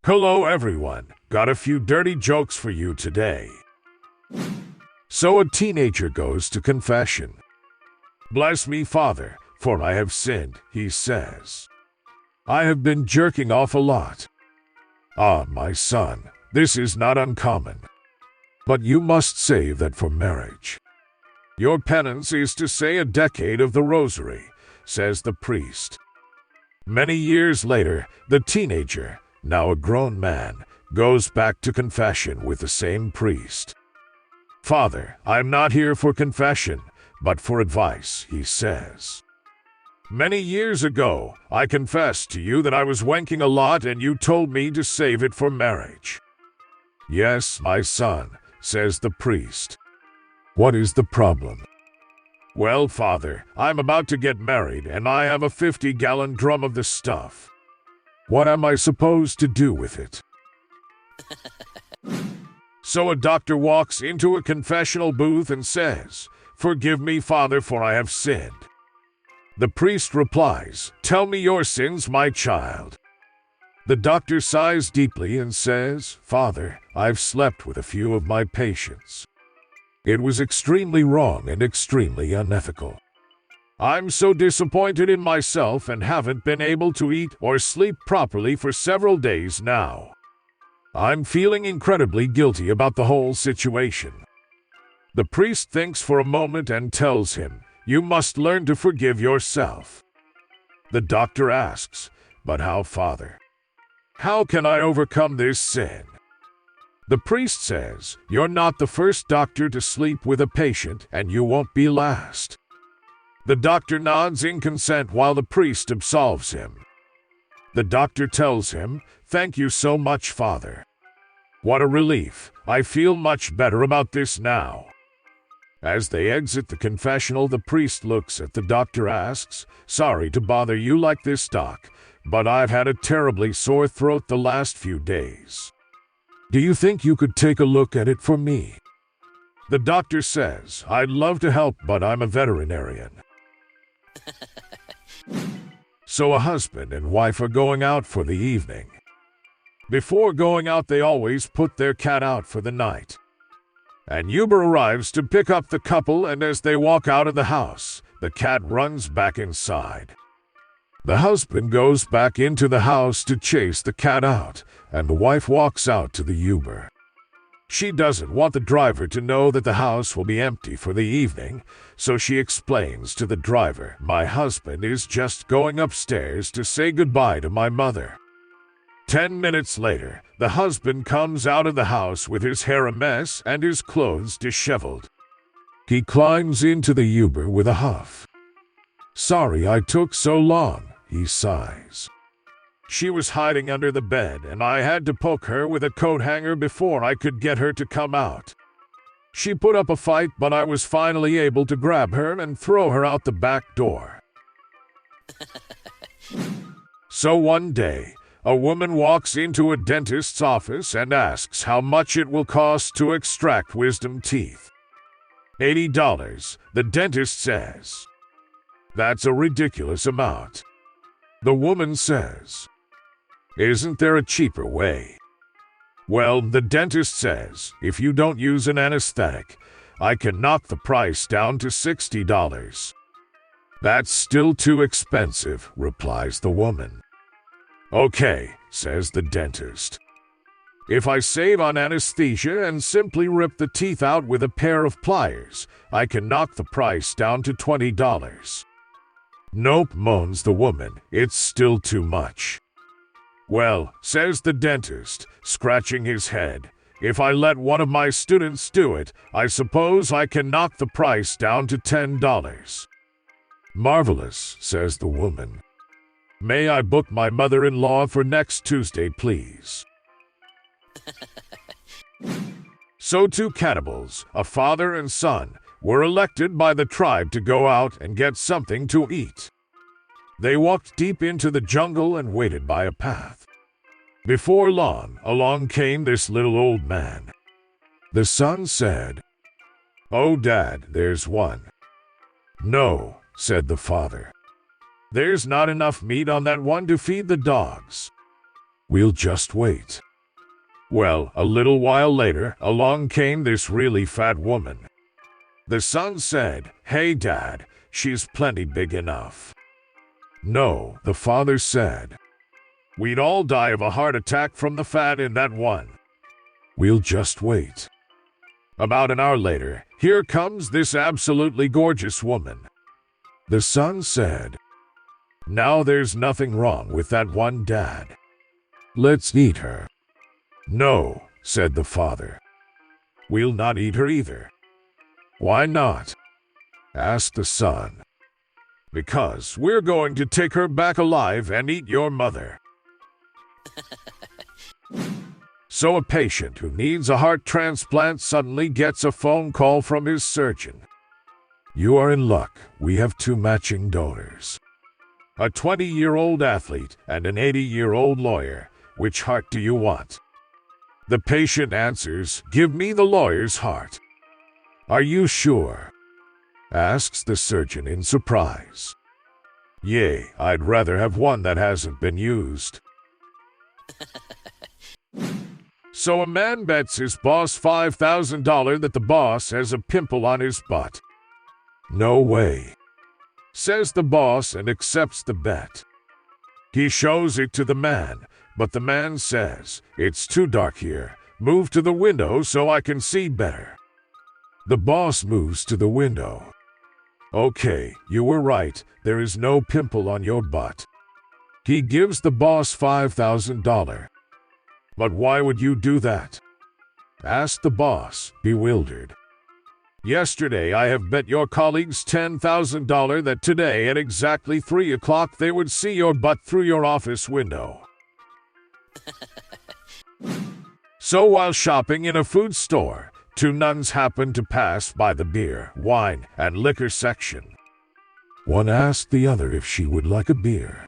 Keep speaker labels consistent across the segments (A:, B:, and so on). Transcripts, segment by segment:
A: Hello everyone, got a few dirty jokes for you today. So a teenager goes to confession. Bless me, Father, for I have sinned, he says. I have been jerking off a lot. Ah, my son, this is not uncommon. But you must save that for marriage. Your penance is to say a decade of the rosary, says the priest. Many years later, the teenager, now a grown man, goes back to confession with the same priest. Father, I'm not here for confession, but for advice, he says. Many years ago, I confessed to you that I was wanking a lot and you told me to save it for marriage. Yes, my son, says the priest. What is the problem? Well, Father, I'm about to get married and I have a 50-gallon drum of the stuff. What am I supposed to do with it? So a doctor walks into a confessional booth and says, Forgive me, Father, for I have sinned. The priest replies, Tell me your sins, my child. The doctor sighs deeply and says, Father, I've slept with a few of my patients. It was extremely wrong and extremely unethical. I'm so disappointed in myself and haven't been able to eat or sleep properly for several days now. I'm feeling incredibly guilty about the whole situation. The priest thinks for a moment and tells him, You must learn to forgive yourself. The doctor asks, But how, Father? How can I overcome this sin? The priest says, You're not the first doctor to sleep with a patient, and you won't be last. The doctor nods in consent while the priest absolves him. The doctor tells him, Thank you so much, Father. What a relief. I feel much better about this now. As they exit the confessional, the priest looks at the doctor, asks, Sorry to bother you like this, Doc, but I've had a terribly sore throat the last few days. Do you think you could take a look at it for me? The doctor says, I'd love to help, but I'm a veterinarian. So a husband and wife are going out for the evening. Before going out, they always put their cat out for the night. An Uber arrives to pick up the couple, and as they walk out of the house, the cat runs back inside. The husband goes back into the house to chase the cat out, and the wife walks out to the Uber. She doesn't want the driver to know that the house will be empty for the evening, so she explains to the driver, My husband is just going upstairs to say goodbye to my mother. 10 minutes later, the husband comes out of the house with his hair a mess and his clothes disheveled. He climbs into the Uber with a huff. Sorry I took so long, he sighs. She was hiding under the bed and I had to poke her with a coat hanger before I could get her to come out. She put up a fight, but I was finally able to grab her and throw her out the back door. So one day, a woman walks into a dentist's office and asks how much it will cost to extract wisdom teeth. $80, the dentist says. That's a ridiculous amount. The woman says, Isn't there a cheaper way? Well, the dentist says, if you don't use an anesthetic, I can knock the price down to $60. That's still too expensive, replies the woman. Okay, says the dentist. If I save on anesthesia and simply rip the teeth out with a pair of pliers, I can knock the price down to $20. Nope, moans the woman, it's still too much. Well, says the dentist, scratching his head, if I let one of my students do it, I suppose I can knock the price down to $10. Marvelous, says the woman. May I book my mother-in-law for next Tuesday, please? So two cannibals, a father and son, were elected by the tribe to go out and get something to eat. They walked deep into the jungle and waited by a path. Before long, along came this little old man. The son said, Oh, Dad, there's one. No, said the father. There's not enough meat on that one to feed the dogs. We'll just wait. Well, a little while later, along came this really fat woman. The son said, "Hey, Dad, she's plenty big enough." "No," the father said. "We'd all die of a heart attack from the fat in that one." We'll just wait. About an hour later, here comes this absolutely gorgeous woman. The son said, "Now there's nothing wrong with that one, Dad. Let's eat her." "No," said the father. "We'll not eat her either." "Why not?" asked the son. "Because we're going to take her back alive and eat your mother." So a patient who needs a heart transplant suddenly gets a phone call from his surgeon. "You are in luck. We have two matching donors. A 20-year-old athlete and an 80-year-old lawyer. Which heart do you want?" The patient answers, "Give me the lawyer's heart." "Are you sure?" asks the surgeon in surprise. "Yay, I'd rather have one that hasn't been used." So a man bets his boss $5,000 that the boss has a pimple on his butt. "No way," says the boss and accepts the bet. He shows it to the man, but the man says, "It's too dark here. Move to the window so I can see better." The boss moves to the window. "Okay, you were right. There is no pimple on your butt." He gives the boss $5,000. "But why would you do that?" asked the boss, bewildered. "Yesterday I have bet your colleagues $10,000 that today at exactly 3 o'clock they would see your butt through your office window." So while shopping in a food store, two nuns happened to pass by the beer, wine, and liquor section. One asked the other if she would like a beer.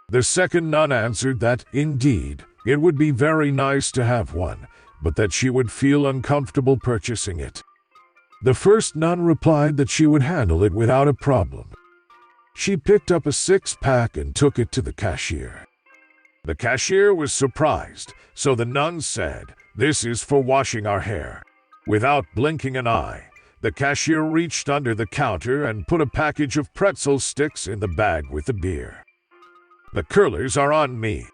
A: The second nun answered that, indeed, it would be very nice to have one, but that she would feel uncomfortable purchasing it. The first nun replied that she would handle it without a problem. She picked up a 6-pack and took it to the cashier. The cashier was surprised, so the nun said, "This is for washing our hair." Without blinking an eye, the cashier reached under the counter and put a package of pretzel sticks in the bag with the beer. "The curlers are on me."